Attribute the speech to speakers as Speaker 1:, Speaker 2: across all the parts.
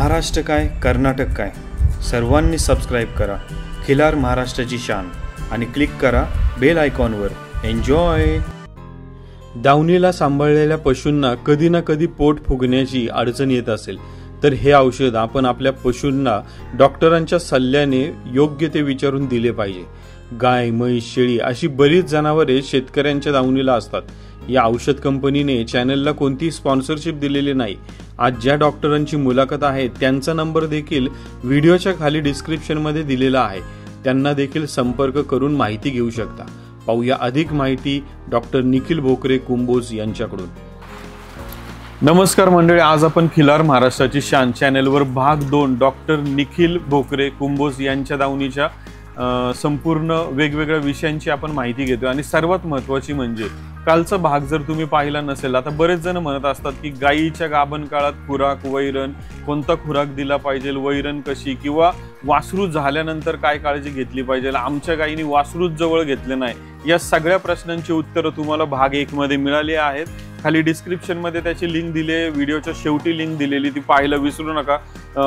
Speaker 1: महाराष्ट्र काय कर्नाटक काय सर्वांनी सबस्क्राईब करा खिलार महाराष्ट्राची शान आणि क्लिक करा बेल आयकॉनवर। एन्जॉय। दावणीला सांभाळलेल्या पशूंना कधी ना कधी पोट फुगण्याची अडचण येत असेल तर हे औषध आपण आपल्या पशूंना डॉक्टरांच्या सल्ल्याने योग्य ते विचारून दिले पाहिजे। गाय, म्हैस, शेळी अशी बरीच जनावरे शेतकऱ्यांच्या दावणीला असतात। या औषध कंपनीने चॅनलला कोणतीही स्पॉन्सरशिप दिलेली नाही। आज ज्या डॉक्टरांची मुलाखत आहे त्यांचा नंबर देखील व्हिडिओच्या खाली डिस्क्रिप्शनमध्ये दिलेला आहे, त्यांना देखील संपर्क करून माहिती घेऊ शकता। पाहूया अधिक माहिती डॉक्टर निखिल भोकरे कुंभोज यांच्याकडून। नमस्कार मंडळी, आज आपण खिलार महाराष्ट्राची शान चॅनलवर भाग 2 डॉक्टर निखिल भोकरे कुंभोज यांच्या दावणीच्या संपूर्ण वेगवेगळ्या विषयांची आपण माहिती घेतोय। आणि सर्वात महत्त्वाची म्हणजे कालचा भाग जर तुम्ही पाहिला नसेल, आता बरेच जण म्हणत असतात की गायीच्या गाभण काळात खुराक, वैरण, कोणता खुराक दिला पाहिजे, वैरण कशी, किंवा वासरू झाल्यानंतर काय काळजी घेतली पाहिजे, आमच्या गायीने वासरूच जवळ घेतले नाही। या सगळ्या प्रश्नांची उत्तरं तुम्हाला भाग 1 मध्ये मिळाली आहेत। खाली डिस्क्रिप्शन मध्ये त्याची लिंक दिली आहे, व्हिडिओच्या शेवटी लिंक दिलेली, ती पाहायला विसरू नका।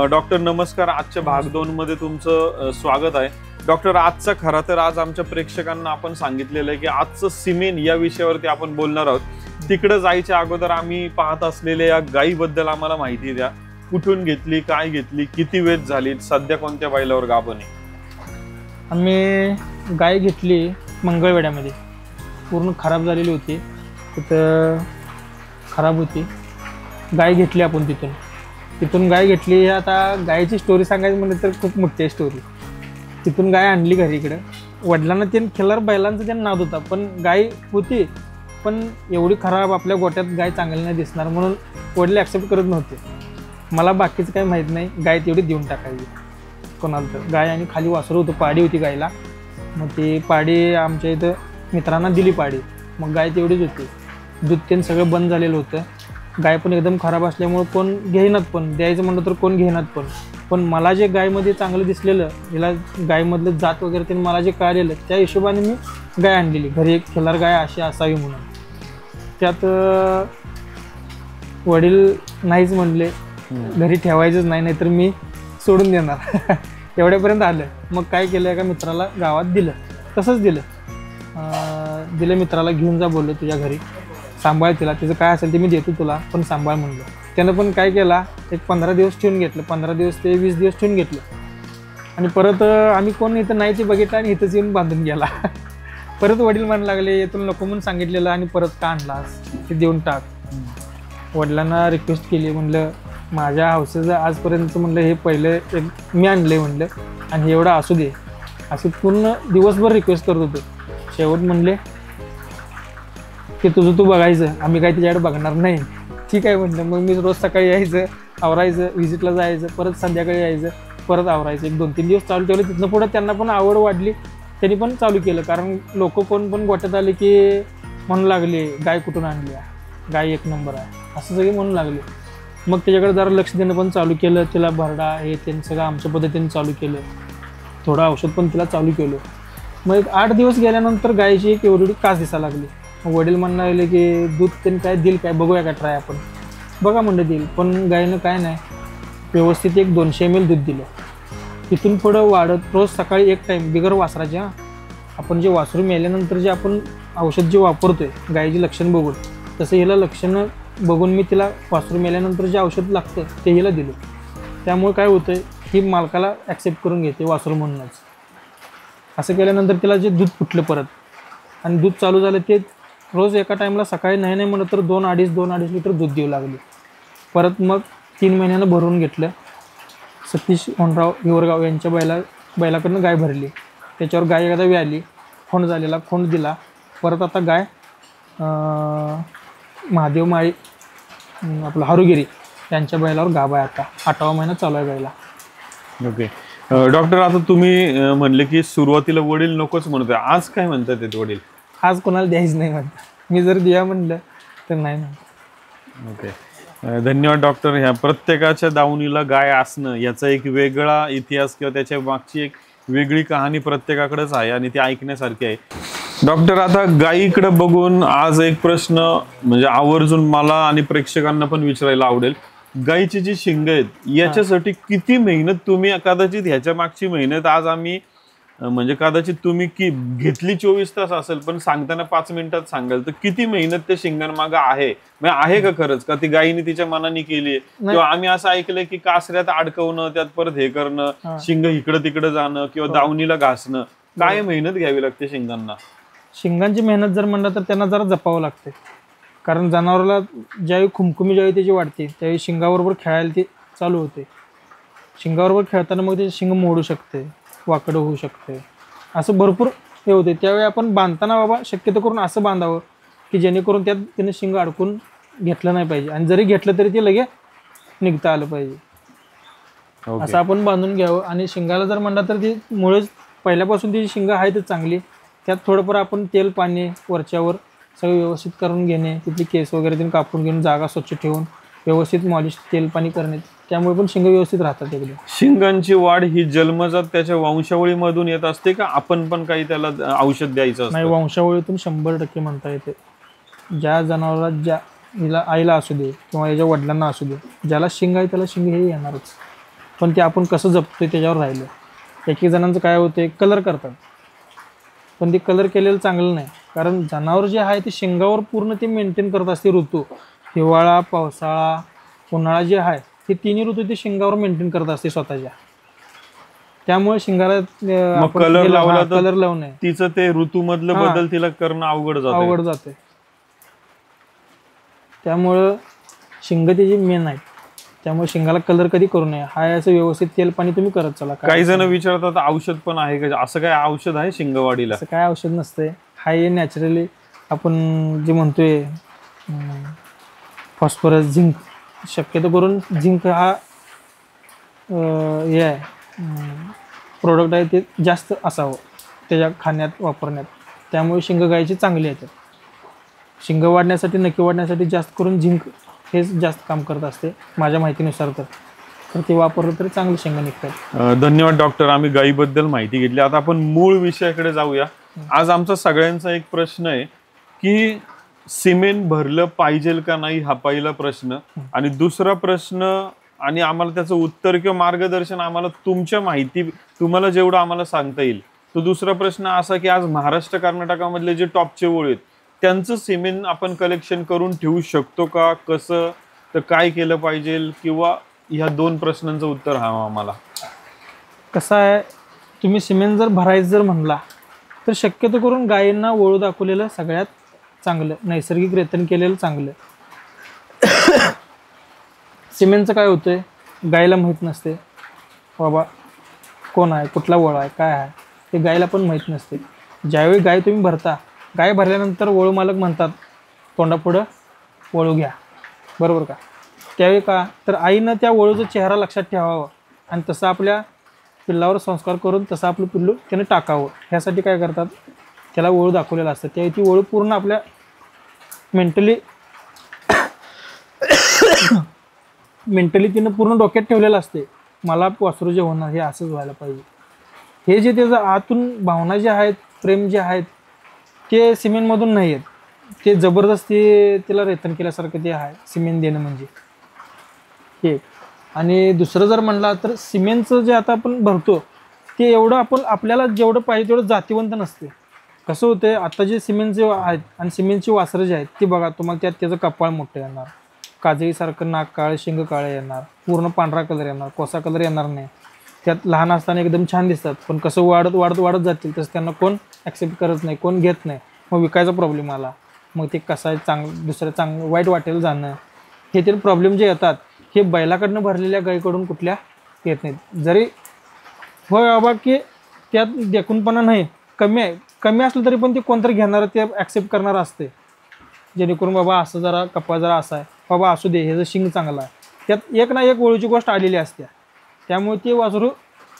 Speaker 1: डॉक्टर नमस्कार, आजच्या भाग 2 मध्ये तुमचं स्वागत आहे। डॉक्टर, आजचा खरा तर आज आमच्या प्रेक्षकांना आपण सांगितलेलं आहे की आजचं सिमेन या विषयावरती आपण बोलणार आहोत। तिकडे जायच्या अगोदर आम्ही पाहत असलेल्या या गायीबद्दल आम्हाला माहिती द्या। कुठून घेतली, काय घेतली, किती वेळ झाली, सध्या कोणत्या बैलावर गाभण आहे?
Speaker 2: आम्ही गाय घेतली मंगळवेढ्यामध्ये, पूर्ण खराब झालेली होती, तिथं खराब होती। गाय घेतली आपण तिथून गाय घेतली। आता गायची स्टोरी सांगायची म्हणजे तर खूप मोठी आहे स्टोरी। तिथून गाय आणली घरी इकडं। वडिलांना ते खिलार बैलांचा त्यांना नाद होता, पण गाय होती पण एवढी खराब, आपल्या गोट्यात गाय चांगली नाही दिसणार म्हणून वडील ॲक्सेप्ट करत नव्हते। मला बाकीचं काही माहीत नाही, गाय तेवढी देऊन टाकायची कोणाला तर। गाय आणि खाली वासरू होतं, पाडी होती गायला। मग ती पाडी आमच्या इथं मित्रांना दिली पाडी, मग गाय तेवढीच होती। दूध ते सगळं बंद झालेलं होतं। गाय पण एकदम खराब असल्यामुळे कोण घेईनात, पण द्यायचं म्हणलं तर कोण घेईनात। पण मला जे गायमध्ये चांगलं दिसलेलं, हिला गायमधलं जात वगैरे ते मला जे कळलेलं, त्या हिशोबाने मी गाय आणलेली घरी। एक खिलार गाय अशी असावी म्हणून। त्यात वडील नाहीच म्हणले, घरी ठेवायचंच नाही, नाहीतर मी सोडून देणार एवढ्यापर्यंत आलं। मग काय केलं, एका मित्राला गावात दिलं, तसंच दिलं मित्राला, घेऊन जा बोललो तुझ्या घरी, सांभाळ तिला, तिचं काय असेल ते मी देतो तुला, पण सांभाळ म्हणलं। त्यानं पण काय केला, एक 15 दिवस ठेवून घेतलं, 15 दिवस ते 20 दिवस ठेवून घेतलं। आणि परत आम्ही कोण इथं नाही ते बघितलं आणि इथंच येऊन बांधून गेला परत वडील म्हणायला लागले, येथून नको म्हणून सांगितलेलं आणि परत का आणलास, ते देऊन टाक। वडिलांना रिक्वेस्ट केली, म्हणलं माझ्या हौसेचं आजपर्यंत म्हणलं हे पहिलं एक मी आणलं म्हणलं, आणि एवढं असू दे, असं पूर्ण दिवसभर रिक्वेस्ट करत होतो। शेवट म्हणले की तुझं तू बघायचं, आम्ही काय तिच्याकडे बघणार नाही। ठीक आहे म्हणलं। मग मी रोज सकाळी यायचं, आवरायचं, व्हिजिटला जायचं, परत संध्याकाळी यायचं, परत आवरायचं। एक 2-3 दिवस चालू ठेवलं। तिथनं पुढं त्यांना पण आवड वाढली, त्यांनी पण चालू केलं। कारण लोक कोण पण गोट्यात आले की म्हणू लागले, गाय कुठून आणली, गाय एक नंबर आहे, असं सगळे म्हणू लागले। मग त्याच्याकडे जरा लक्ष देणं पण चालू केलं, तिला भरडा हे ते सगळं आमच्या पद्धतीने चालू केलं। थोडं औषध पण तिला चालू केलं। मग एक 8 दिवस गेल्यानंतर गायची एक एवढी कास दिसायला लागली। वडील म्हणायला लागले की दूध त्यांनी काय देईल, काय बघूया का ट्राय आपण, बघा म्हणलं देईल। पण गायनं काय नाही, व्यवस्थित एक 200 ml दूध दिलं। तिथून पुढं वाढत रोज सकाळी एक टाईम बिगर वासराचे, आपण जे वासरू मेल्यानंतर जे आपण औषध जे वापरतोय गायची लक्षण बघून, तसं हिला लक्षणं बघून मी तिला वासरू मेल्यानंतर जे औषध लागतं ते हिला दिलं। त्यामुळे काय होतंय, ही मालकाला ॲक्सेप्ट करून घेते वासरू म्हणूनच। असं केल्यानंतर तिला जे दूध फुटलं परत, आणि दूध चालू झालं, ते रोज एका टाईमला सकाळी नाही म्हणलं तर 2-2.5 लिटर दूध देऊ लागले। परत मग 3 महिन्यानं भरून घेतलं। सतीश होनराव हिवरगाव यांच्या बैलाकडनं गाय भरली। त्याच्यावर गाय एकदा व्याली, खोंड झालेला, खोंड दिला। परत आता गाय महादेव माळी आपलं हारुगिरी यांच्या बैलावर गाभा आहे। आता 8वा महिना चालू आहे गायला।
Speaker 1: ओके डॉक्टर, आता तुम्ही म्हणले की सुरुवातीला वडील नकोच म्हणतोय, आज काय म्हणतात ते वडील?
Speaker 2: आज कोणाला द्यायचं नाही म्हणतात, मी जर द्या म्हणलं तर नाही म्हणतात।
Speaker 1: ओके, धन्यवाद डॉक्टर। ह्या प्रत्येकाच्या दावणीला गाय असणं याचा एक वेगळा इतिहास किंवा त्याच्या मागची एक वेगळी कहाणी प्रत्येकाकडेच आहे आणि ती ऐकण्यासारखी आहे। डॉक्टर, आता गायीकडे बघून आज एक प्रश्न म्हणजे आवर्जून मला आणि प्रेक्षकांना पण विचारायला आवडेल
Speaker 3: गाईची जी शिंग आहेत याच्यासाठी किती मेहनत तुम्ही, कदाचित ह्याच्या मागची मेहनत आज आम्ही म्हणजे कदाचित तुम्ही की घेतली 24 तास असेल, पण सांगताना 5 मिनिटात सांगाल, तर किती मेहनत त्या शिंगांमागे आहे, म्हणजे आहे का खरंच, का ती गायीने तिच्या मनाने केली, किंवा आम्ही असं ऐकलंय की कासऱ्यात अडकवणं, त्यात परत हे करणं, शिंग इकडं तिकडं जाणं किंवा दावणीला घासणं, काय मेहनत घ्यावी लागते शिंगांना?
Speaker 2: शिंगांची मेहनत जर म्हणलं तर त्यांना जरा जपावं लागते, कारण जनावराला ज्यावेळी खुमखुमी ज्यावेळी त्याची वाढते त्यावेळी शिंगाबरोबर खेळायला ते चालू होते. शिंगाबरोबर खेळताना मग ते शिंग मोडू शकते, वाकडं होऊ शकते, असं भरपूर हे होते. त्यावेळी आपण बांधताना बाबा शक्यतो करून असं बांधावं की जेणेकरून त्यात त्याने शिंग अडकून घेतलं नाही पाहिजे, आणि जरी घेतलं तरी ते लगेच निघता आलं पाहिजे. असं आपण बांधून घ्यावं. आणि शिंगाला जर म्हणलं तर ती मुळेच पहिल्यापासून ती शिंग आहे तर चांगली, त्यात थोडंफार आपण तेल पाणी वरच्यावर सगळं व्यवस्थित करून घेणे, तिथली केस वगैरे तिने कापून घेऊन जागा स्वच्छ ठेवून व्यवस्थित मॉलिश तेल पाणी करणे, त्यामुळे पण शिंग व्यवस्थित राहतात. एकदम
Speaker 3: शिंगांची वाढ ही जन्मजात त्याच्या वंशावळीमधून येत असते का आपण पण काही त्याला औषध द्यायचं
Speaker 2: नाही? वंशावळीतून 100% म्हणता येते. ज्या जनावराला, ज्या हिला आईला असू दे किंवा याच्या वडिलांना असू दे, ज्याला शिंग आहे त्याला शिंग हे येणारच, पण ते आपण कसं जपतोय त्याच्यावर राहिलं. एक जणांचं काय होते, कलर करतात, पण ते कलर केलेलं चांगलं नाही, कारण जनावर जे आहे ते शिंगावर पूर्ण ते मेंटेन करत असते ऋतू. हिवाळा, पावसाळा, उन्हाळा जे आहे हे तिन्ही ऋतू ते शिंगावर मेंटेन करत असते स्वतःच्या. त्यामुळे शिंगाला
Speaker 3: कलर
Speaker 2: लावणे
Speaker 3: तिचं ते ऋतूमधलं बदल तिला करणं अवघड
Speaker 2: जाते. त्यामुळं शिंग त्याची मेन आहे, त्यामुळे शिंगाला कलर कधी करू नये. हाय असं व्यवस्थित तेल पाणी तुम्ही करत चला.
Speaker 3: काही जण विचारतात औषध पण आहे का, असं काय औषध आहे शिंगवाडीला?
Speaker 2: असं काय औषध नसते. हाय नॅचरली आपण जे म्हणतोय फॉस्फरस, झिंक, शक्यतो करून झिंक हा हे आहे प्रोडक्ट आहे, ते जास्त असावं त्याच्या खाण्यात वापरण्यात, त्यामुळे शिंग गायची चांगली येतात. शिंग वाढण्यासाठी, नक्की वाढण्यासाठी जास्त करून झिंक हेच जास्त काम करत असते माझ्या माहितीनुसार. तर ते वापरलं तरी चांगले शेंगा निघतात.
Speaker 3: धन्यवाद डॉक्टर, आम्ही गायीबद्दल माहिती घेतली. आता आपण मूळ विषयाकडे जाऊया. आज आमचा सगळ्यांचा एक प्रश्न आहे की सिमेंट भरलं पाहिजे का नाही, हा पहिला प्रश्न. आणि दुसरा प्रश्न, आणि आम्हाला त्याचं उत्तर किंवा मार्गदर्शन आम्हाला तुमच्या माहिती, तुम्हाला जेवढं आम्हाला सांगता येईल. तो दुसरा प्रश्न असा की आज महाराष्ट्र कर्नाटकामधले जे टॉपचे ओळ आहेत त्यांचं सिमेंट आपण कलेक्शन करून ठेवू शकतो का, कसं, तर काय केलं पाहिजे, किंवा ह्या 2 प्रश्नांचं उत्तर हवं आम्हाला.
Speaker 2: कसं आहे, तुम्ही सिमेंट जर भरायचं जर म्हणला तर शक्यतो करून गायींना वळू दाखवलेलं सगळ्यात चांगलं, नैसर्गिक रेतन केलेलं चांगलं. सिमेंटचं काय होतंय, गायीला माहीत नसते बाबा कोण आहे, कुठला वळ आहे, काय आहे, ते गायीला पण माहीत नसते. ज्यावेळी गाय तुम्ही भरता, गाय भरल्यानंतर वळू मालक म्हणतात तोंडापुढं वळू घ्या, बरोबर का? त्यावेळी का, तर आईनं त्या वळूचा चेहरा लक्षात ठेवावा आणि तसं आपल्या पिल्लावर संस्कार करून तसं आपलं पिल्लू त्याने टाकावं. ह्यासाठी काय करतात, त्याला वळू दाखवलेलं असतं. त्यावेळी ती वळू पूर्ण आपल्या मेंटली तिनं पूर्ण डोक्यात ठेवलेलं असते, मला वासरू जे होणार हे असंच व्हायला पाहिजे. हे जे त्याचं आतून भावना जे आहेत, प्रेम जे आहेत, ते सिमेंटमधून नाही आहेत. ते जबरदस्ती तिला रेतन केल्यासारखं ते आहे सिमेंट देणं म्हणजे हे. आणि दुसरं जर म्हणला तर सिमेंटचं जे आता आपण भरतो ते एवढं आपण आपल्याला जेवढं पाहिजे तेवढं जातीवंत नसते. कसं होतं, आता जे सिमेंटचे आहेत आणि सिमेंटची वासरं जे आहेत ती बघा, तुम्हाला त्यात त्याचं कपाळ मोठं येणार, काजळीसारखं नाक काळे, शिंग काळे येणार, पूर्ण पांढरा कलर येणार, कोसा कलर येणार नाही. त्यात लहान असताना एकदम छान दिसतात, पण कसं वाढत जातील तसं त्यांना कोण ॲक्सेप्ट करत नाही, कोण घेत नाही. मग विकायचा प्रॉब्लेम आला, मग ते कसं आहे दुसरं वाईट वाटेल जाणं, हे ते प्रॉब्लेम जे येतात हे बैलाकडनं भरलेल्या गाईकडून कुठल्या येत नाहीत. जरी होय बाबा की त्यात देखूनपणा नाही, कमी असलं तरी पण ते कोणतरी घेणारं ते ॲक्सेप्ट करणारं असते, जेणेकरून बाबा असं जरा कपा जरा असा आहे, बाबा असू दे, ह्याचं शिंग चांगला आहे. त्यात एक ना एक वळूची गोष्ट आलेली असते, त्यामुळे ते वासरू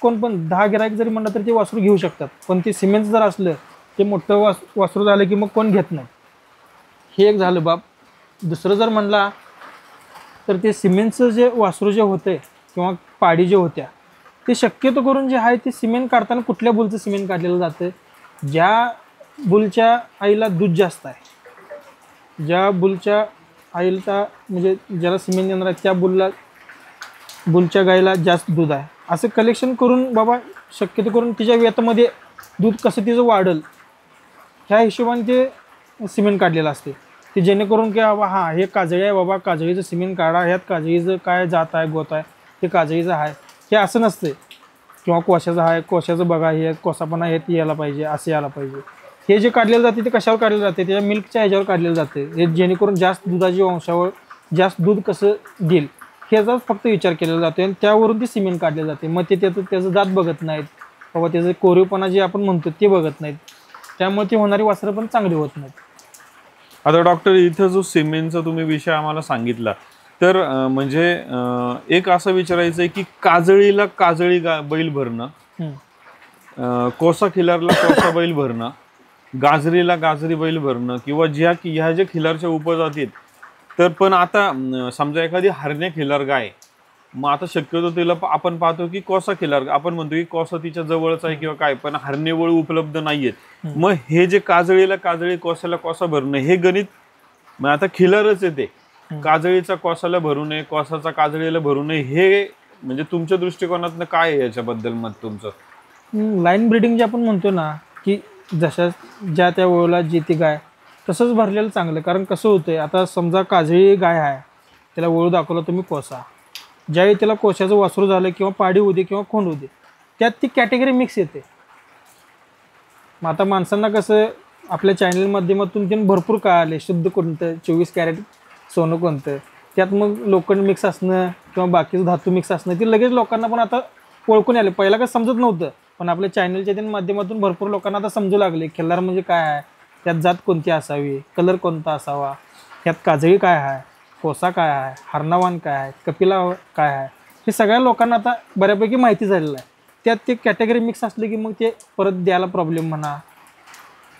Speaker 2: कोण पण 10 गिराईक जरी म्हणलं तर ते वासरू घेऊ शकतात. पण ते सिमेंट जर असलं, ते मोठं वासरू झालं की मग कोण घेत नाही. हे एक झालं बाब. दुसरं जर म्हणला तर ते सिमेंटचं जे वासरू जे होते किंवा पाडी जे होत्या, ते शक्यतो करून जे आहे ते सिमेंट काढताना कुठल्या बुलचं सिमेंट काढलेलं जातं, ज्या बुलच्या आईला दूध जास्त आहे, ज्या बुलच्या आईला म्हणजे ज्याला सिमेंट देणार आहे त्या बुलला बुलच्या गाईला जास्त दूध आहे, असं कलेक्शन करून बाबा शक्यतो करून तिच्या वेतामध्ये दूध कसं तिचं वाढेल ह्या हिशोबाने ते सिमेंट काढलेलं असते, की जेणेकरून की बाबा हां हे काजळी आहे बाबा, काजळीचं सिमेंट काढा, ह्यात काजळीचं काय जात आहे गोत आहे हे काजळीचं आहे, हे असं नसते. किंवा कोशाचं आहे, कोशाचं बघा हे कोसापणा हे यायला पाहिजे, असं यायला पाहिजे. हे जे काढलेलं जाते ते कशावर काढलेलं जाते, त्याच्या मिल्कच्या ह्याच्यावर काढलेलं जाते, हे जेणेकरून जास्त दुधाची वंशावळ जास्त दूध कसं देईल ह्याचाच फक्त विचार केलेला जातो आणि त्यावरून ती सिमेंट काढले जाते. मग ते त्याचं जात बघत नाहीत बाबा, त्याचं कोरीवपणा जे आपण म्हणतो ते बघत नाहीत, त्यामुळे ती होणारी वासरं पण चांगली होत नाहीत.
Speaker 3: आता डॉक्टर इथं जो सिमेंटचा तुम्ही विषय आम्हाला सांगितला, तर म्हणजे एक असं विचारायचं आहे की काजळीला काजळी बैल भरणं, कोसा खिलारला कोसा बैल भरणं, गाजरीला गाजरी बैल भरणं किंवा ह्या ज्या खिलारच्या उपजाती आहेत, तर पण आता समजा एखादी हरण्या खिलार गाय, मग आता शक्यतो तिला आपण पाहतो की कोसा खिलार, आपण म्हणतो की कोसा तिच्या जवळच आहे किंवा काय, पण हरणे उपलब्ध नाहीयेत. मग हे जे काजळीला काजळी कोसाला कोसा भरणं हे गणित मग आता खिलारच येते, काजळीचा कोसाला भरू नये, कोसाचा काजळीला भरू नये, हे म्हणजे तुमच्या दृष्टिकोनातनं काय आहे याच्याबद्दल मत तुमचं?
Speaker 2: लाईन ब्रीडिंग जे आपण म्हणतो ना, की जशा ज्या त्या वेळेला जी ती गाय तसंच भरलेलं चांगलं. कारण कसं होतंय, आता समजा काजळी गाय आहे, त्याला वळू दाखवला तुम्ही कोसा, ज्यावेळी त्याला कोशाचं वासरू झालं किंवा पाडी होऊ दे किंवा खोंड होऊ दे, त्यात ती कॅटेगरी मिक्स येते. मग आता माणसांना कसं आपल्या चॅनल माध्यमातून त्यांनी भरपूर काय आले, शुद्ध कोणतं 24 कॅरेट सोनं कोणतं, त्यात मग लोखंड मिक्स असणं किंवा बाकीचं धातू मिक्स असणं, ते लगेच लोकांना पण आता ओळखून आले. पहिला काय समजत नव्हतं, पण आपल्या चॅनलच्या माध्यमातून भरपूर लोकांना आता समजू लागले खिल्लार म्हणजे काय आहे, त्यात जात कोणती असावी, कलर कोणता असावा, त्यात काजळी काय आहे, कोसा काय आहे, हरणावान काय आहे, कपिला काय आहे, हे सगळ्या लोकांना आता बऱ्यापैकी माहिती झालेलं आहे. त्यात ते कॅटेगरी मिक्स असले की मग ते परत द्यायला प्रॉब्लेम म्हणा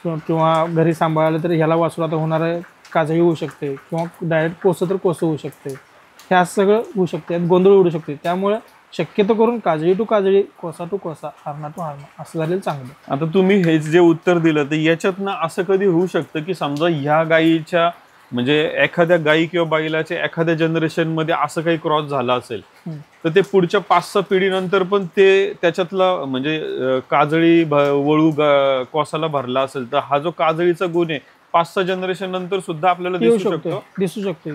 Speaker 2: किंवा घरी सांभाळायला तर ह्याला वासरू आता होणार आहे काजळी होऊ शकते किंवा डायरेक्ट कोसं तर कोसं होऊ शकते, हे असं सगळं होऊ शकते, गोंधळ उडू शकते. त्यामुळे शक्यतो करून काजळी टू काजळी, कोसा टू कोसा, हरणा टू हरणा असं झालेलं चांगलं.
Speaker 3: आता तुम्ही हे जे उत्तर दिलं तर याच्यातनं असं कधी होऊ शकतं की समजा ह्या गायीच्या म्हणजे एखाद्या गायी किंवा बैलाच्या एखाद्या जनरेशन मध्ये असं काही क्रॉस झाला असेल तर ते पुढच्या 5-6 पिढीनंतर पण ते त्याच्यातला म्हणजे काजळी वळू कोसाला भरला असेल तर हा जो काजळीचा गुण आहे 5-6 जनरेशन नंतर सुद्धा आपल्याला दिसू शकतो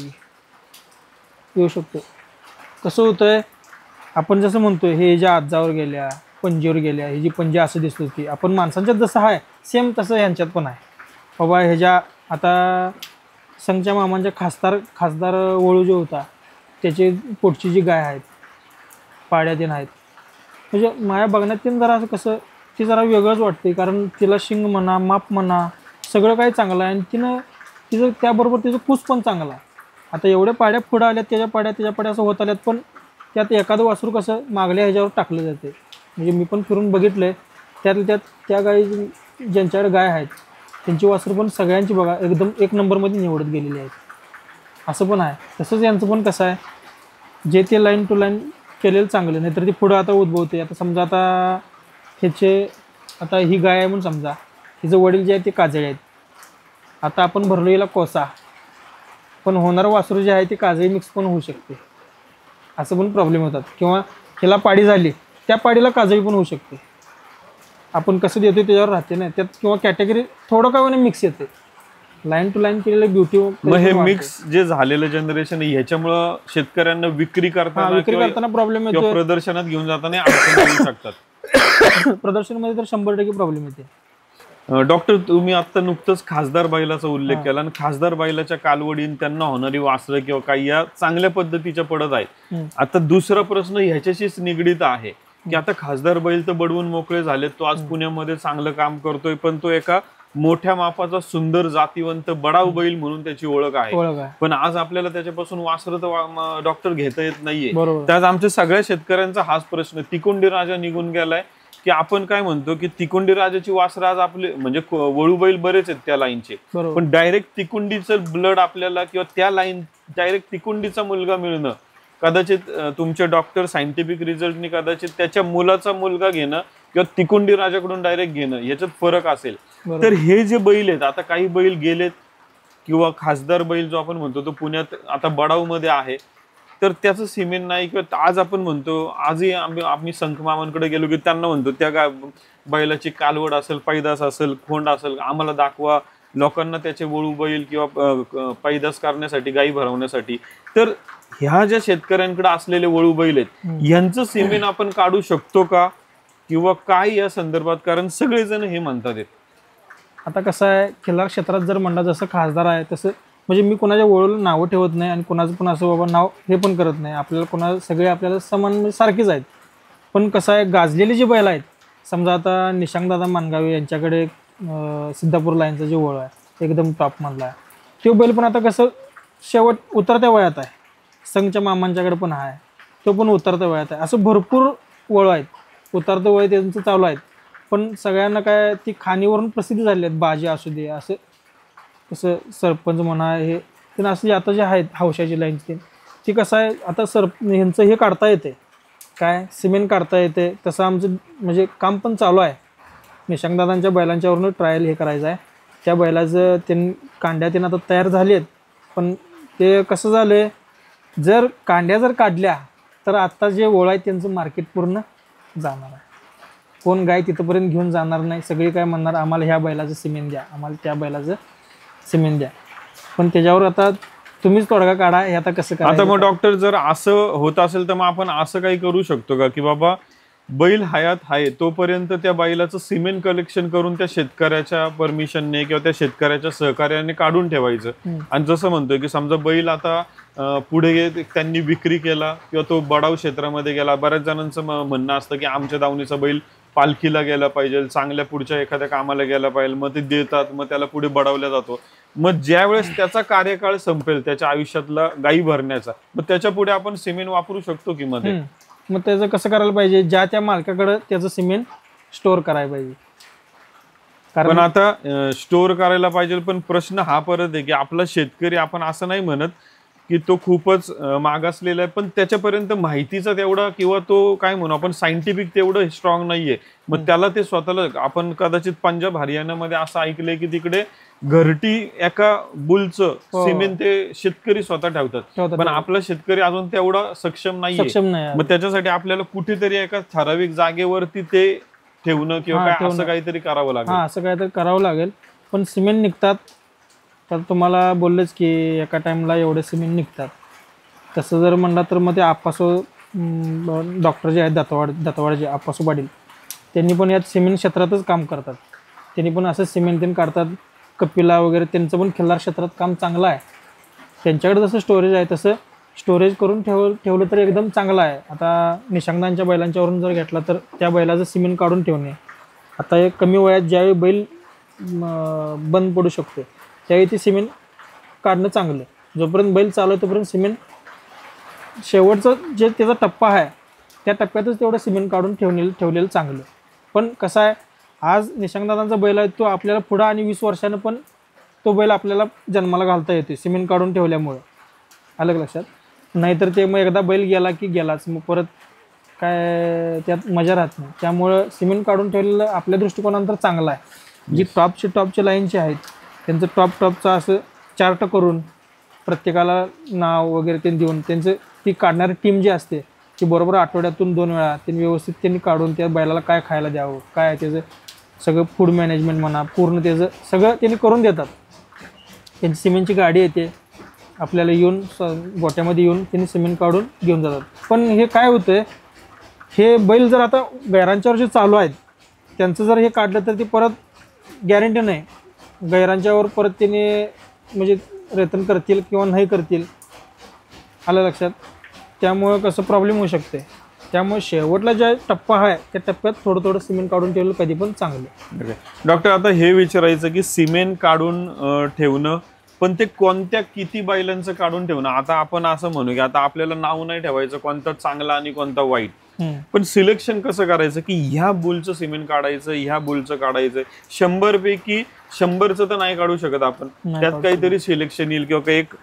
Speaker 2: येऊ शकतो. कसं होतंय, आपण जसं म्हणतोय हे ज्या आजावर गेल्या, पंजीवर गेल्या, ही जी पंजी असं दिसत होती, आपण माणसांच्यात जसं आहे सेम तसं ह्यांच्यात पण आहे बाबा. ह्याच्या आता संघच्या मामांच्या खासदार वळू जो होता त्याची पोटची जी गाय आहेत, पाड्यातीन आहेत, म्हणजे माया बघण्यात तीन जरा असं कसं ती जरा वेगळंच वाटते. कारण तिला शिंग म्हणा, माप म्हणा, सगळं काही चांगलं आहे आणि तिचं त्याबरोबर तिचं पूस पण चांगला आहे. आता एवढ्या पाड्या पुढं आल्यात, त्याच्या पाड्या असं होत आल्यात, पण त्यात एखादं वासरू कसं मागल्या ह्याच्यावर टाकलं जाते. म्हणजे मी पण फिरून बघितलं आहे, त्यात त्या गायी ज्यांच्याकडे गाय आहेत त्यांची वासरू पण सगळ्यांची बघा एकदम 1 नंबरमध्ये निवडत गेलेली आहेत, असं पण आहे. तसंच यांचं पण कसं आहे, जे ते लाईन टू लाईन केलेलं चांगलं, नाहीतर ती पुढं आता उद्भवते. आता समजा आता ही गाय आहे म्हणून समजा, हिचं वडील जे आहे ते काजळी आहेत, आता आपण भरलो हिला कोसा, पण होणारं वासरू जे आहे ते काजळी मिक्स पण होऊ शकते, असं पण प्रॉब्लेम होतात. किंवा हिला पाडी झाली, त्या पाडीला काजळी पण होऊ शकते. आपण कसं देतोय त्याच्यावर राहते ना त्यात, किंवा कॅटेगरी थोडं का मिक्स येते. लाईन टू लाईन केलेलं ब्युटी.
Speaker 3: मग हे मिक्स जे झालेलं जनरेशन ह्याच्यामुळं शेतकऱ्यांना विक्री करताना
Speaker 2: प्रॉब्लेम येतो,
Speaker 3: प्रदर्शनात घेऊन जाताना अडचणी येऊ शकतात.
Speaker 2: प्रदर्शनमध्ये तर 100% प्रॉब्लेम येते.
Speaker 3: डॉक्टर, तुम्ही आता नुकतंच खासदार बैलाचा उल्लेख केला आणि खासदार बैलाच्या कालवडीन त्यांना होणारी वासरं किंवा काही या चांगल्या पद्धतीच्या पडत आहेत. आता दुसरा प्रश्न ह्याच्याशीच निगडीत आहे की आता खासदार बैल तर बडवून मोकळे झालेत, तो आज पुण्यामध्ये चांगलं काम करतोय, पण तो एका मोठ्या मापाचा सुंदर जातीवंत बडाव बैल म्हणून त्याची ओळख आहे. पण आज आपल्याला त्याच्यापासून वासरं तर डॉक्टर घेता येत नाहीये. त्यात आमच्या सगळ्या शेतकऱ्यांचा हाच प्रश्न, तिकोंडी राजा निघून गेलाय की आपण काय म्हणतो की तिकोंडी राजाची वासरं आज आपले म्हणजे वळू बैल बरेच आहेत त्या लाईनचे, पण डायरेक्ट तिकोंडीचं ब्लड आपल्याला किंवा त्या लाईन डायरेक्ट तिकोंडीचा मुलगा मिळणं, कदाचित तुमचे डॉक्टर सायंटिफिक रिझल्टनी कदाचित त्याच्या मुलाचा मुलगा घेणं किंवा तिकोंडी राजाकडून डायरेक्ट घेणं याच्यात फरक असेल. तर हे जे बैल आहेत, आता काही बैल गेलेत किंवा खासदार बैल जो आपण म्हणतो तो पुण्यात आता बडाव मध्ये आहे, तर त्याचं सिमेंट नाही, किंवा आज आपण म्हणतो, आजही आम्ही संख मामांकडे गेलो की त्यांना म्हणतो त्या बैलाची कालवड असेल, पैदास असेल, खोंड असेल, आम्हाला दाखवा. लोकांना त्याचे वळू बैल किंवा पैदास करण्यासाठी, गायी भरवण्यासाठी. तर ह्या ज्या शेतकऱ्यांकडे असलेले वळू बैल आहेत, यांचं सिमेंट आपण काढू शकतो का, किंवा काय या संदर्भात? कारण सगळेजण हे म्हणतात.
Speaker 2: आता कसं आहे, खिल्लार क्षेत्रात जर म्हणला जसं खासदार आहे तसं, म्हणजे मी कोणाच्या वळूला नावं ठेवत नाही आणि कोणाचं पण असं बाबा नाव हे पण करत नाही. आपल्याला सगळे आपल्याला समान म्हणजे सारखेच आहेत. पण कसं आहे, गाजलेली जी बैल आहेत, समजा आता निशांगदादा मानगावे यांच्याकडे सिद्धापूर लाईनचं जे वळ आहे एकदम टॉपमधला आहे, तो बैल पण आता कसं शेवट उतरत्या वयात आहे. संघच्या मामांच्याकडे पण आहे, तो पण उतरत्या वयात आहे. असं भरपूर वळं आहेत, उतरतं वय त्यांचं चालू आहेत. पण सगळ्यांना काय ती खाणीवरून प्रसिद्धी झाली आहेत. बाजी असू दे, असं कसं सरपंच म्हणा, हे त्यांना असं आता जे आहेत हौशाची लाईनची, ती कसं आहे, आता ह्यांचं हे काढता येते, काय सिमेंट काढता येते. तसं आमचं म्हणजे काम पण चालू आहे. निशांगदादांच्या बैलांच्यावरून ट्रायल हे करायचं आहे. त्या बैलाचं कांड्या आता तयार झाली आहेत. पण ते कसं झालं आहे, जर कांड्या जर काढल्या तर आत्ता जे ओळ आहे त्यांचं मार्केट पूर्ण जाणार आहे. कोण गाय तिथंपर्यंत घेऊन जाणार नाही. सगळी काय म्हणणार, आम्हाला ह्या बैलाचं सिमेंट द्या, आम्हाला त्या बैलाचं सिमेंट द्या. पण त्याच्यावर आता तुम्हीच तोडगा काढा, हे आता कसं
Speaker 3: आता मग डॉक्टर, जर असं होत असेल तर मग आपण असं काही करू शकतो का, की बाबा बैल हयात आहे तोपर्यंत त्या बैलाचं सिमेंट कलेक्शन करून त्या शेतकऱ्याच्या परमिशनने किंवा त्या शेतकऱ्याच्या सहकार्याने काढून ठेवायचं. आणि जसं म्हणतोय की समजा बैल आता पुढे त्यांनी विक्री केला किंवा तो बडाव क्षेत्रामध्ये गेला, बऱ्याच जणांचं म्हणणं असतं की आमच्या दावणीचा बैल पालखीला गेला पाहिजे, चांगल्या पुढच्या एखाद्या कामाला गेला पाहिजे, मग ते देतात, मग त्याला पुढे बढावला जातो. मग ज्या वेळेस त्याचा कार्यकाळ संपेल त्याच्या आयुष्यातला गायी भरण्याचा, मग त्याच्या पुढे आपण सिमेंट वापरू शकतो की मध्ये?
Speaker 2: मग त्याचं कसं करायला पाहिजे, ज्या त्या मालकाकडे त्याचं सिमेंट स्टोअर करायला पाहिजे.
Speaker 3: पण आता स्टोअर करायला पाहिजे, पण प्रश्न हा परत आहे की आपला शेतकरी, आपण असं नाही म्हणत की तो खूपच मागासलेला आहे, पण त्याच्यापर्यंत माहितीचा तेवढा किंवा तो काय म्हणू आपण सायंटिफिक तेवढं स्ट्रॉंग नाहीये. मग त्याला ते स्वतःला, आपण कदाचित पंजाब हरियाणामध्ये असं ऐकलंय की तिकडे घरटी एका बुलचं सिमेंट ते शेतकरी स्वतः ठेवतात, पण आपला शेतकरी अजून तेवढा सक्षम नाहीये. मग त्याच्यासाठी आपल्याला कुठेतरी एका ठराविक जागेवरती ते ठेवणं किंवा काय असं काहीतरी करावं लागेल.
Speaker 2: असं काहीतरी करावं लागेल. पण सिमेंट निघतात तर तुम्हाला बोललेच की एका टाइमला एवढे सिमेंट निघतात. तसं जर म्हणलं तर मग ते आप्पासो डॉक्टर जे आहेत दत्तवाडचे आप्पासो पाटील, त्यांनी पण यात सिमेंट क्षेत्रातच काम करतात. त्यांनी पण असं सिमेंट त्यांनी काढतात. कपिला वगैरे त्यांचं पण खिल्लार क्षेत्रात काम चांगलं आहे. त्यांच्याकडे जसं स्टोरेज आहे तसं स्टोरेज करून ठेवलं तर एकदम चांगलं आहे. आता निशांगदांच्या बैलांच्यावरून जर घेतला तर त्या बैलाचं सिमेंट काढून ठेवणे. आता एक कमी वयात ज्यावेळी बैल बंद पडू शकतो त्यावेळी ते सिमेंट काढणं चांगलं. जोपर्यंत बैल चालू आहे तोपर्यंत सिमेंट शेवटचं जे त्याचा टप्पा आहे त्या टप्प्यातच तेवढं सिमेंट काढून ठेवलेलं चांगलं. पण कसं आहे, आज निशांगदादांचा बैल आहे तो आपल्याला पुढं आणि 20 वर्षानं पण तो बैल आपल्याला जन्माला घालता येते सिमेंट काढून ठेवल्यामुळं. अलग लक्षात. नाहीतर ते मग एकदा बैल गेला की गेलाच, मग परत काय त्यात मजा राहत नाही. त्यामुळं सिमेंट काढून ठेवलेलं आपल्या दृष्टिकोनानंतर चांगलं आहे. जी टॉपचे लाईनचे आहेत त्यांचं टॉपचं असं चार्ट करून प्रत्येकाला नाव वगैरे त्यांनी देऊन त्यांचं ती काढणारी टीम जी असते ती बरोबर आठवड्यातून 2 वेळा त्यांनी व्यवस्थित त्यांनी काढून त्या बैलाला काय खायला द्यावं, काय त्याचं सगळं फूड मॅनेजमेंट म्हणा पूर्ण त्याचं सगळं त्यांनी करून देतात. त्यांची सिमेंटची गाडी येते आपल्याला येऊन गोट्यामध्ये येऊन त्यांनी सिमेंट काढून घेऊन जातात. पण हे काय होतं, हे बैल जर आता गैरांच्यावर जे चालू आहेत त्यांचं जर हे काढलं तर ते परत गॅरंटी नाही गैरांच्यावर परत त्यांनी म्हणजे रेतन करतील किंवा नाही करतील. आलं लक्षात. त्यामुळं कसं प्रॉब्लेम होऊ शकते. त्यामुळे शेवटला ज्या टप्पा आहे त्या टप्प्यात थोडं सिमेंट काढून ठेवलं कधी पण चांगलं.
Speaker 3: डॉक्टर, आता हे विचारायचं की सिमेंट काढून ठेवणं, पण ते कोणत्या किती बैलांचं काढून ठेवणं. आता आपण असं म्हणू की आता आपल्याला नाव नाही ठेवायचं कोणता चांगला आणि कोणता वाईट, पण सिलेक्शन कसं करायचं की ह्या बुलचं सिमेंट काढायचं, ह्या बुलचं काढायचं. 100 पैकी 100चं तर नाही काढू शकत आपण, त्यात काहीतरी सिलेक्शन येईल किंवा एक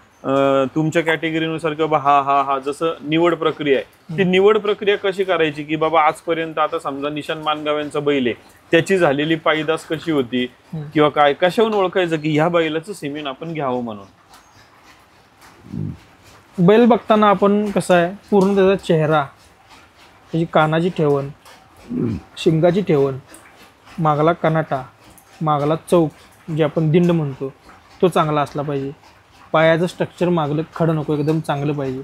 Speaker 3: तुमच्या कॅटेगरीनुसार किंवा हा जसं निवड प्रक्रिया आहे ती निवड प्रक्रिया कशी करायची की बाबा आजपर्यंत आता समजा निशांत मानगाव्यांचा बैल आहे त्याची झालेली पायदास कशी होती किंवा काय, कशावरून ओळखायचं की ह्या बैलाचं सिमेंट आपण घ्यावं म्हणून.
Speaker 2: बैल बघताना आपण कसं आहे, पूर्ण त्याचा चेहरा, त्याची कानाची ठेवण, शिंगाची ठेवण, मागला कनाटा, मागला चौक जे आपण दिंड म्हणतो तो चांगला असला पाहिजे. पायाचं स्ट्रक्चर मागलं खडं नको, एकदम चांगलं पाहिजे.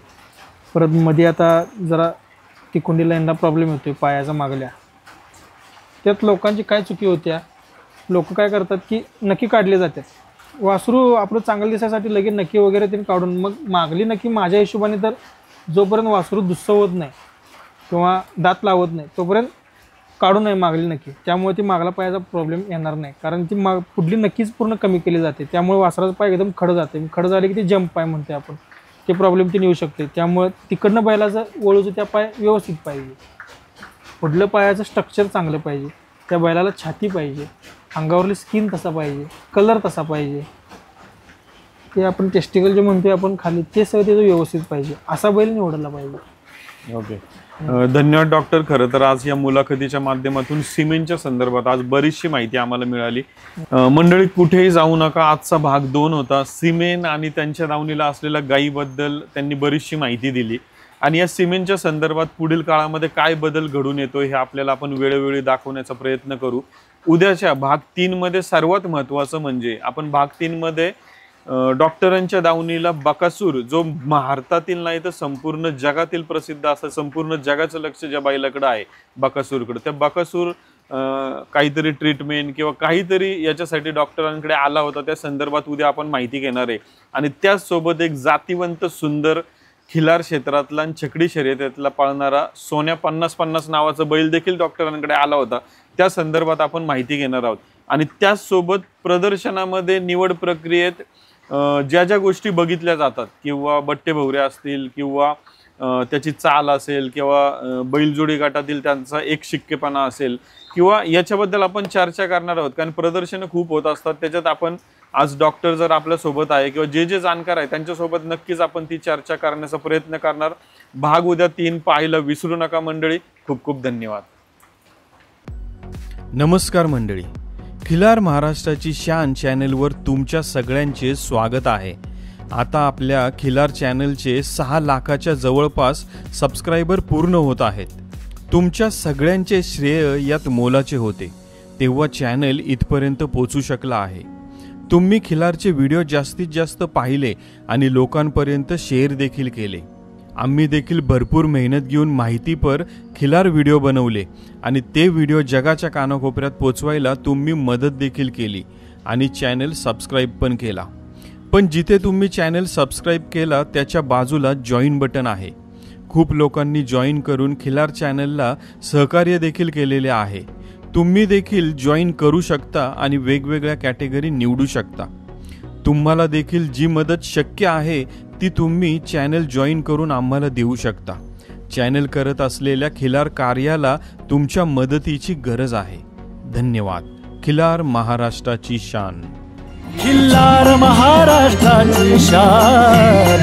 Speaker 2: परत मध्ये आता जरा तिकोंडीला यांना प्रॉब्लेम होतो पायाचा मागल्या. त्यात लोकांची काय चुकी होत्या, लोक काय करतात की नक्की काढले जातात. वासरू आपलं चांगलं दिसायसाठी लगेच नक्की वगैरे ते काढून, मग मागली नक्की माझ्या हिशोबाने तर जोपर्यंत वासरू दुस्सं होत नाही किंवा दात लावत नाही तोपर्यंत काढू नये मागली नक्की. त्यामुळे ती मागला पायाचा प्रॉब्लेम येणार नाही, कारण ती पुढली नक्कीच पूर्ण कमी केली जाते. त्यामुळे वासराचा पाय एकदम खडं जाते. खडं झाले की ते जंप पाय म्हणते आपण, ते प्रॉब्लेम ती येऊ शकते. त्यामुळे तिकडनं बैलाचं वळूचं त्या पाय व्यवस्थित पाहिजे. पुढलं पायाचं स्ट्रक्चर चांगलं पाहिजे. त्या बैलाला छाती पाहिजे, अंगावरली स्किन तसा पाहिजे, कलर तसा पाहिजे. ते आपण टेस्टिकल जे म्हणतोय आपण खाली, ते सगळं त्याचं व्यवस्थित पाहिजे. असा बैल निवडला पाहिजे.
Speaker 3: ओके, धन्यवाद डॉक्टर. खरं तर आज या मुलाखतीच्या माध्यमातून सिमेंटच्या संदर्भात आज बरीचशी माहिती आम्हाला मिळाली. मंडळी कुठेही जाऊ नका, आजचा भाग 2 होता. सिमेंट आणि त्यांच्या दावणीला असलेल्या गायीबद्दल त्यांनी बरीचशी माहिती दिली आणि या सिमेंटच्या संदर्भात पुढील काळामध्ये काय बदल घडून येतो हे आपल्याला आपण वेळोवेळी दाखवण्याचा प्रयत्न करू. उद्याच्या भाग 3 मध्ये सर्वात महत्त्वाचं म्हणजे आपण भाग 3 मध्ये डॉक्टरांच्या दावणीला बकासूर, जो भारतातील नाही तर संपूर्ण जगातील प्रसिद्ध असं, संपूर्ण जगाचं लक्ष ज्या बैलाकडे आहे बकासूरकडे, त्या बकासूर काहीतरी ट्रीटमेंट किंवा काहीतरी याच्यासाठी डॉक्टरांकडे आला होता, त्या संदर्भात उद्या आपण माहिती घेणार आहे. आणि त्याचसोबत एक जातीवंत सुंदर खिलार क्षेत्रातला आणि छकडी शर्यतीतला पळणारा सोन्या 50-50 नावाचा बैल देखील डॉक्टरांकडे आला होता, त्या संदर्भात आपण माहिती घेणार आहोत. आणि त्याचसोबत प्रदर्शनामध्ये निवड प्रक्रियेत ज्या ज्या गोष्टी बघितल्या जातात, किंवा बट्टे भवऱ्या असतील, किंवा त्याची चाल असेल, किंवा बैलजोडी गटातील त्यांचा एक शिक्केपणा असेल, किंवा याच्याबद्दल आपण चर्चा करणार आहोत. कारण प्रदर्शनं खूप होत असतात, त्याच्यात आपण आज डॉक्टर जर आपल्यासोबत आहे किंवा जे जाणकार आहे त्यांच्यासोबत नक्कीच आपण ती चर्चा करण्याचा प्रयत्न करणार. भाग उद्या 3 पाहायला विसरू नका मंडळी. खूप खूप धन्यवाद.
Speaker 1: नमस्कार मंडळी, खिलार महाराष्ट्राची शान चॅनलवर तुमच्या सगळ्यांचे स्वागत आहे. आता आपल्या खिलार चॅनलचे 6 लाखाच्या जवळपास सबस्क्रायबर पूर्ण होत आहेत. तुमच्या सगळ्यांचे श्रेय यात मोलाचे होते, तेव्हा चॅनल इथपर्यंत पोहोचू शकला आहे. तुम्ही खिलारचे व्हिडिओ जास्तीत जास्त पाहिले आणि लोकांपर्यंत शेअर देखील केले. आम्ही देखील भरपूर मेहनत घेऊन माहितीपर खिलार व्हिडिओ बनवले आणि ते व्हिडिओ जगाच्या कानाकोपऱ्यात पोचवायला तुम्ही मदत देखील केली आणि चॅनल सबस्क्राईब पण केला. पण जिथे तुम्ही चॅनल सबस्क्राईब केला त्याच्या बाजूला जॉईन बटन आहे. खूप लोकांनी जॉईन करून खिलार चॅनलला सहकार्य देखील केलेले आहे. तुम्ही देखील जॉईन करू शकता आणि वेगवेगळ्या कॅटेगरी निवडू शकता. तुम्हाला देखील जी मदत शक्य आहे ती तुम्ही चॅनल जॉईन करून आम्हाला देऊ शकता. चॅनल करत असलेल्या खिलार कार्याला तुमच्या मदतीची गरज आहे. धन्यवाद. खिलार महाराष्ट्राची शान.
Speaker 4: खिल्लार महाराष्ट्राची शान.